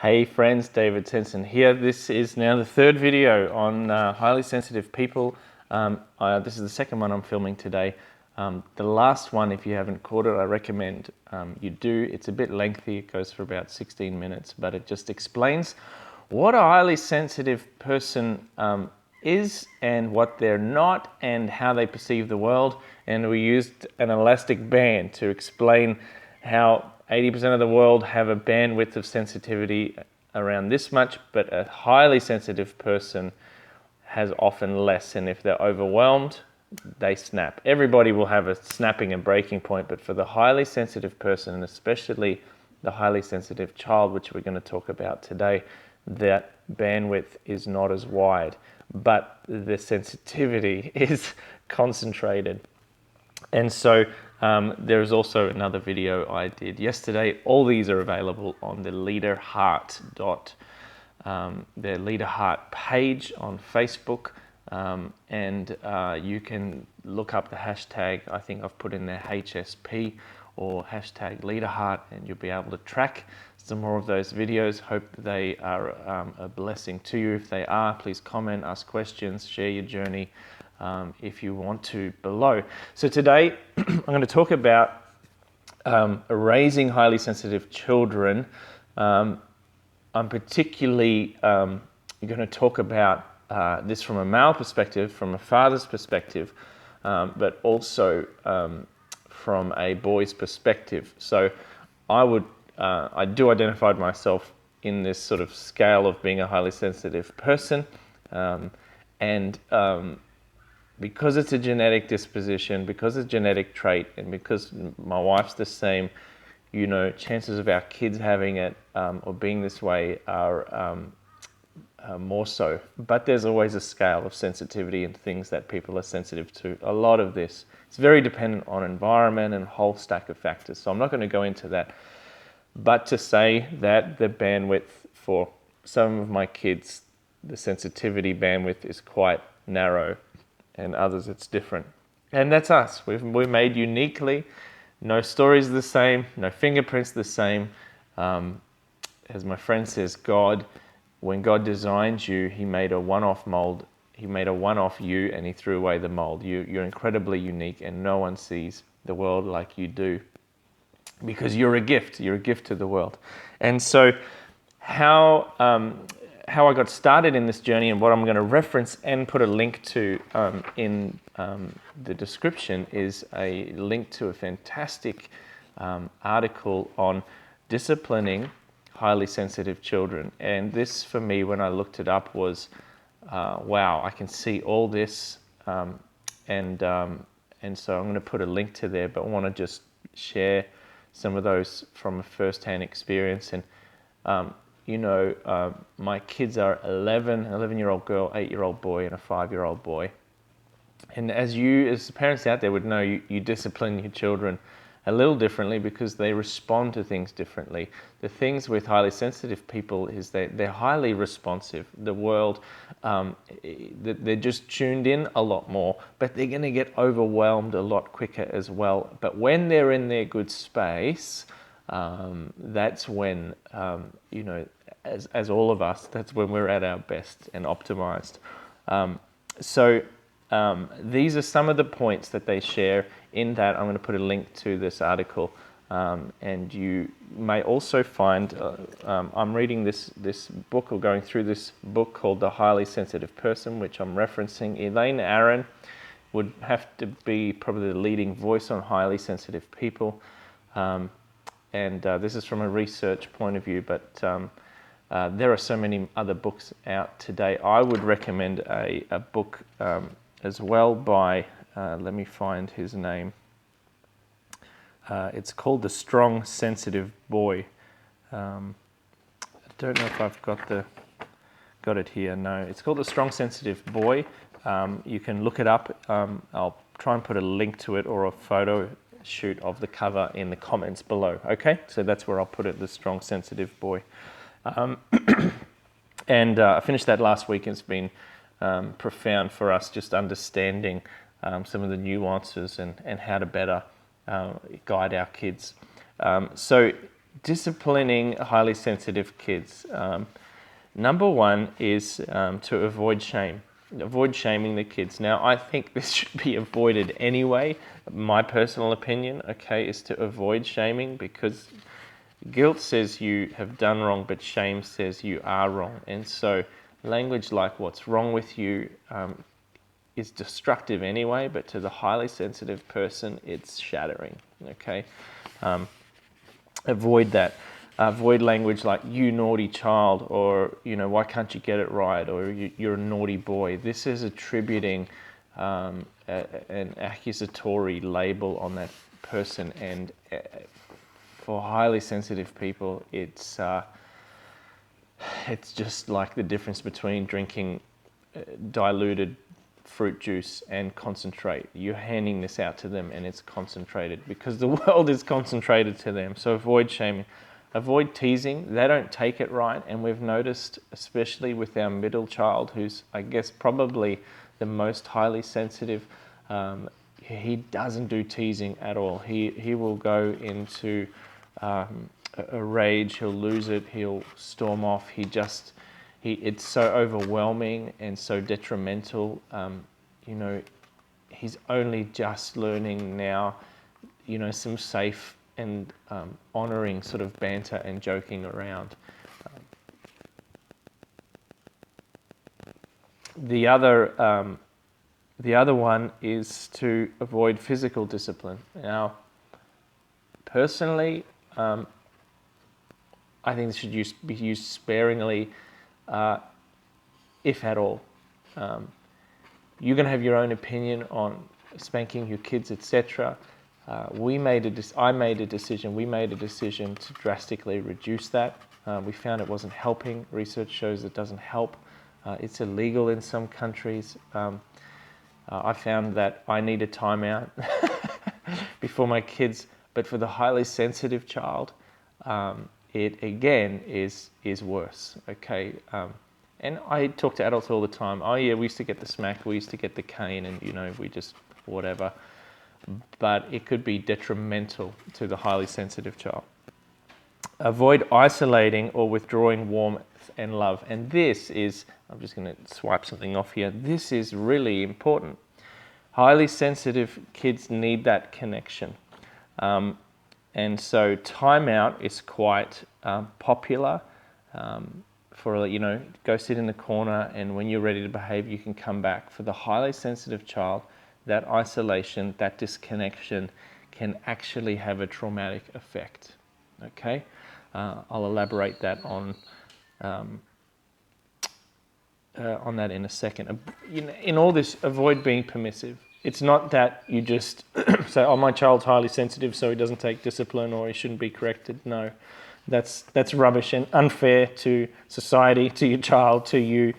Hey friends, David Tensen here. This is now the third video on highly sensitive people. This is the second one I'm filming today. The last one, if you haven't caught it, I recommend you do. It's a bit lengthy, it goes for about 16 minutes, but it just explains what a highly sensitive person is and what they're not and how they perceive the world. And we used an elastic band to explain how 80% of the world have a bandwidth of sensitivity around this much, but a highly sensitive person has often less, and if they're overwhelmed, they snap. Everybody will have a snapping and breaking point, but for the highly sensitive person, and especially the highly sensitive child, which we're going to talk about today, that bandwidth is not as wide, but the sensitivity is concentrated. And so there's also another video I did yesterday. All these are available on the Leader Heart page on Facebook, and you can look up the hashtag. I think I've put in there HSP or hashtag LeaderHeart, and you'll be able to track some more of those videos. Hope they are a blessing to you. If they are, please comment, ask questions, share your journey if you want to below. So today I'm going to talk about raising highly sensitive children. I'm particularly going to talk about this from a male perspective, from a father's perspective, but also from a boy's perspective. So I do identify myself in this sort of scale of being a highly sensitive person, and because it's a genetic disposition, because it's a genetic trait, and because my wife's the same, you know, chances of our kids having it or being this way are more so. But there's always a scale of sensitivity and things that people are sensitive to. A lot of this, it's very dependent on environment and a whole stack of factors. So I'm not going to go into that. But to say that the bandwidth for some of my kids, the sensitivity bandwidth is quite narrow, and others it's different. And that's us. We're made uniquely. No story's the same, no fingerprints the same. As my friend says, when God designed you, he made a one-off mold. He made a one-off you, and he threw away the mold. You're incredibly unique, and no one sees the world like you do, because you're a gift. You're a gift to the world. And so how I got started in this journey, and what I'm going to reference and put a link to in the description, is a link to a fantastic article on disciplining highly sensitive children. And this, for me, when I looked it up, was wow, I can see all this, and so I'm going to put a link to there, but I want to just share some of those from a first-hand experience. And you know, my kids are 11-year-old girl, 8-year-old boy, and a 5-year-old boy. And as parents out there would know, you discipline your children a little differently because they respond to things differently. The things with highly sensitive people is they're highly responsive. The world, they're just tuned in a lot more, but they're going to get overwhelmed a lot quicker as well. But when they're in their good space, that's when, you know, as all of us, that's when we're at our best and optimized. So these are some of the points that they share in that. I'm going to put a link to this article, and you may also find, I'm reading this book, or going through this book called The Highly Sensitive Person, which I'm referencing. Elaine Aron would have to be probably the leading voice on highly sensitive people. And this is from a research point of view, but there are so many other books out today. I would recommend a book as well by, let me find his name. It's called The Strong Sensitive Boy. I don't know if I've got it here. No, it's called The Strong Sensitive Boy. You can look it up. I'll try and put a link to it or a photo shoot of the cover in the comments below. Okay, so that's where I'll put it, The Strong Sensitive Boy. And I finished that last week, and it's been profound for us, just understanding some of the nuances and how to better guide our kids. So disciplining highly sensitive kids. Number one is to avoid shame. Avoid shaming the kids. Now, I think this should be avoided anyway. My personal opinion, okay, is to avoid shaming, because guilt says you have done wrong, but shame says you are wrong. And so language like "what's wrong with you" is destructive anyway, but to the highly sensitive person, it's shattering, okay? Avoid that. Avoid language like "you naughty child," or, "why can't you get it right," or "you're a naughty boy." This is attributing an accusatory label on that person, and for highly sensitive people, it's just like the difference between drinking diluted fruit juice and concentrate. You're handing this out to them, and it's concentrated because the world is concentrated to them. So avoid shaming. Avoid teasing. They don't take it right, and we've noticed, especially with our middle child, who's, I guess, probably the most highly sensitive, he doesn't do teasing at all. He will go into a rage. He'll lose it. He'll storm off. It's so overwhelming and so detrimental. He's only just learning now, some safe and honouring sort of banter and joking around. The other one is to avoid physical discipline. Now, personally, I think this should be used sparingly, if at all. You're going to have your own opinion on spanking your kids, etc. We made a decision to drastically reduce that. We found it wasn't helping. Research shows it doesn't help. It's illegal in some countries. I found that I need a timeout before my kids, but for the highly sensitive child, it again is worse. Okay. And I talk to adults all the time. Oh yeah, we used to get the smack, we used to get the cane, and we just whatever. But it could be detrimental to the highly sensitive child. Avoid isolating or withdrawing warmth and love. And this is, I'm just going to swipe something off here. This is really important. Highly sensitive kids need that connection. And so timeout is quite popular. For, go sit in the corner, and when you're ready to behave, you can come back. For the highly sensitive child, that isolation, that disconnection can actually have a traumatic effect. Okay? I'll elaborate that on that in a second. In all this, avoid being permissive. It's not that you just say, "Oh, my child's highly sensitive, so he doesn't take discipline, or he shouldn't be corrected." No. That's rubbish and unfair to society, to your child, to you.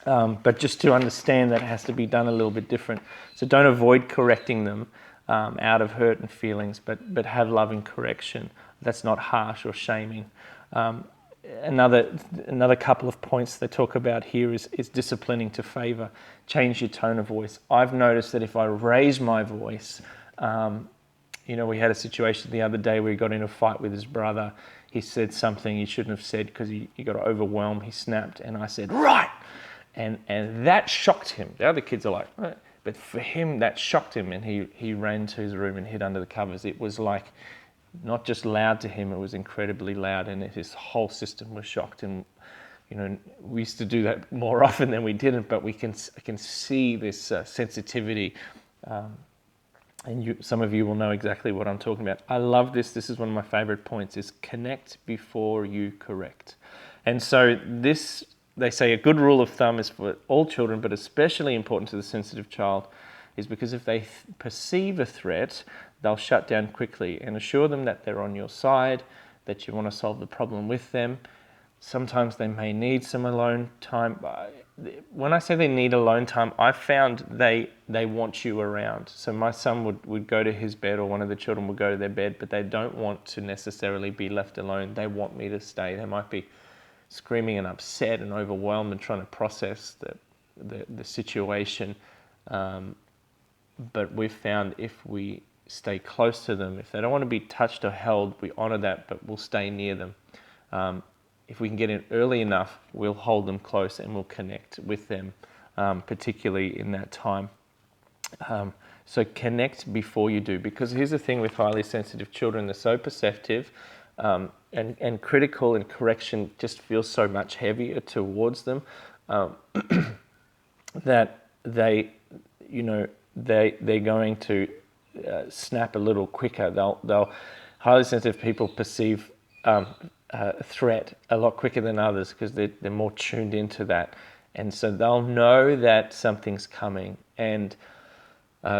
But just to understand that it has to be done a little bit different. So don't avoid correcting them out of hurt and feelings, but have loving correction. That's not harsh or shaming. Another couple of points they talk about here is disciplining to favor. Change your tone of voice. I've noticed that if I raise my voice, we had a situation the other day where he got in a fight with his brother. He said something he shouldn't have said because he got overwhelmed. He snapped, and I said, "Right!" And that shocked him. The other kids are like, "Eh." But for him, that shocked him, and he ran to his room and hid under the covers. It was like not just loud to him, it was incredibly loud, and his whole system was shocked. And we used to do that more often than we didn't, but I can see this sensitivity. And some of you will know exactly what I'm talking about. I love this. This is one of my favorite points, is connect before you correct. And so this, they say a good rule of thumb is for all children, but especially important to the sensitive child, is because if they perceive a threat, they'll shut down quickly, and assure them that they're on your side, that you want to solve the problem with them. Sometimes they may need some alone time. When I say they need alone time, I've found they want you around. So my son would go to his bed, or one of the children would go to their bed, but they don't want to necessarily be left alone. They want me to stay. They might be screaming and upset and overwhelmed and trying to process the situation. But we've found if we stay close to them. If they don't want to be touched or held, we honor that, but we'll stay near them. If we can get in early enough, we'll hold them close and we'll connect with them, particularly in that time. So connect before you do, because here's the thing with highly sensitive children, they're so perceptive, and critical, and correction just feels so much heavier towards them, that they're going to snap a little quicker. They'll highly sensitive people perceive threat a lot quicker than others because they're more tuned into that, and so they'll know that something's coming, and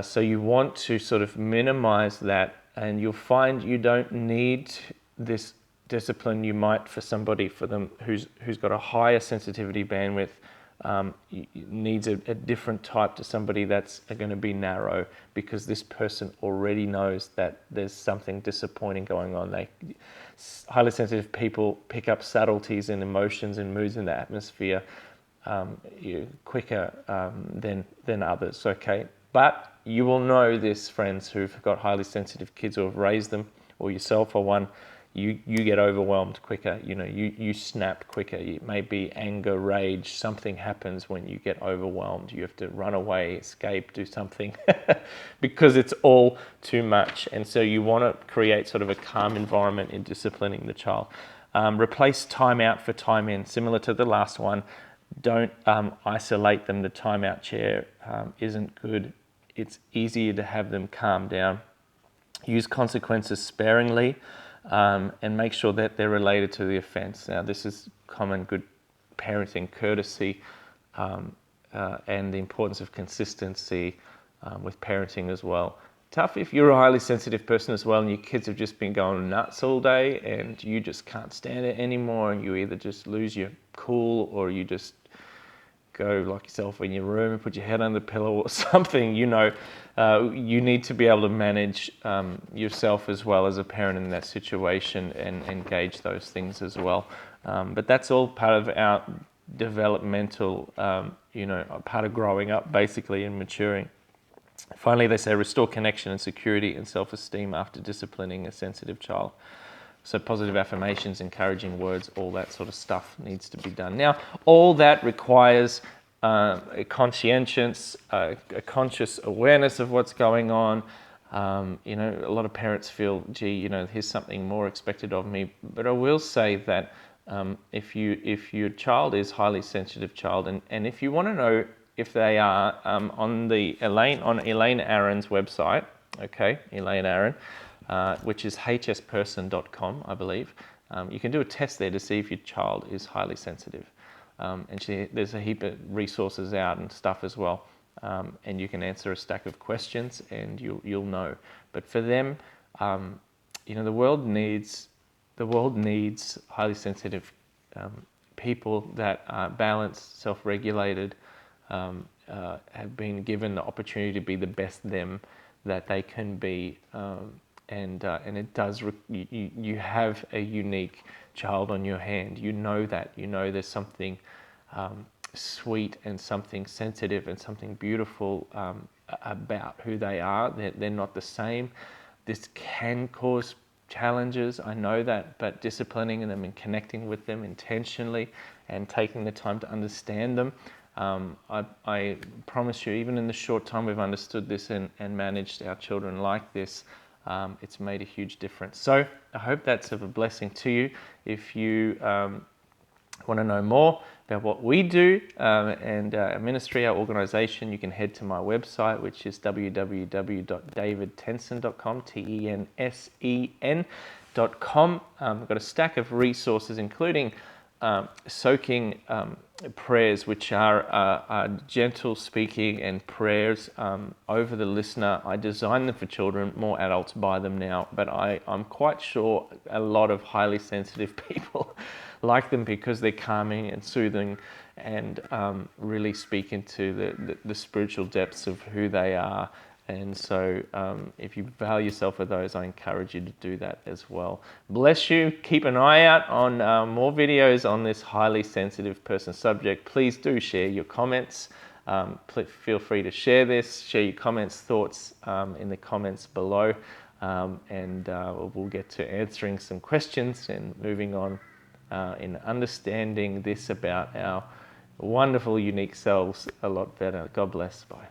so you want to sort of minimize that, and you'll find you don't need this discipline you might for somebody who's got a higher sensitivity bandwidth. Needs a different type to somebody that's going to be narrow, because this person already knows that there's something disappointing going on. Highly sensitive people pick up subtleties and emotions and moods in the atmosphere quicker than others. Okay, but you will know this, friends who've got highly sensitive kids or have raised them, or yourself are one. You get overwhelmed quicker, you snap quicker. It may be anger, rage, something happens when you get overwhelmed. You have to run away, escape, do something because it's all too much. And so you want to create sort of a calm environment in disciplining the child. Replace time out for time in, similar to the last one. Don't isolate them. The timeout chair isn't good. It's easier to have them calm down. Use consequences sparingly. And make sure that they're related to the offense. Now, this is common good parenting courtesy, and the importance of consistency with parenting as well. Tough if you're a highly sensitive person as well and your kids have just been going nuts all day and you just can't stand it anymore, and you either just lose your cool or you just go lock yourself in your room and put your head under the pillow or something. You need to be able to manage yourself as well as a parent in that situation and engage those things as well. But that's all part of our developmental, part of growing up basically and maturing. Finally, they say restore connection and security and self-esteem after disciplining a sensitive child. So positive affirmations, encouraging words, all that sort of stuff needs to be done. Now, all that requires a conscientious, a conscious awareness of what's going on. A lot of parents feel, gee, here's something more expected of me. But I will say that if your child is highly sensitive child, and if you want to know if they are, on Elaine Aron's website, okay, Elaine Aron, which is hsperson.com, I believe. You can do a test there to see if your child is highly sensitive. And there's a heap of resources out and stuff as well. And you can answer a stack of questions and you'll know. But for them, the world needs highly sensitive people that are balanced, self-regulated, have been given the opportunity to be the best them that they can be. And it does. You have a unique child on your hand. You know that. There's something sweet and something sensitive and something beautiful about who they are. They're not the same. This can cause challenges. I know that, but disciplining them and connecting with them intentionally and taking the time to understand them. I promise you, even in the short time we've understood this and managed our children like this, it's made a huge difference. So I hope that's of a blessing to you. If you want to know more about what we do and our ministry, our organization, you can head to my website, which is www.davidtensen.com, TENSEN.com. I've got a stack of resources, including soaking prayers, which are gentle speaking and prayers over the listener. I design them for children. More adults buy them now, but I'm quite sure a lot of highly sensitive people like them because they're calming and soothing and really speak into the spiritual depths of who they are. And so if you value yourself for those, I encourage you to do that as well. Bless you. Keep an eye out on more videos on this highly sensitive person subject. Please do share your comments Feel free to share this, share your comments, thoughts in the comments below, and we'll get to answering some questions and moving on in understanding this about our wonderful, unique selves a lot better. God bless. Bye.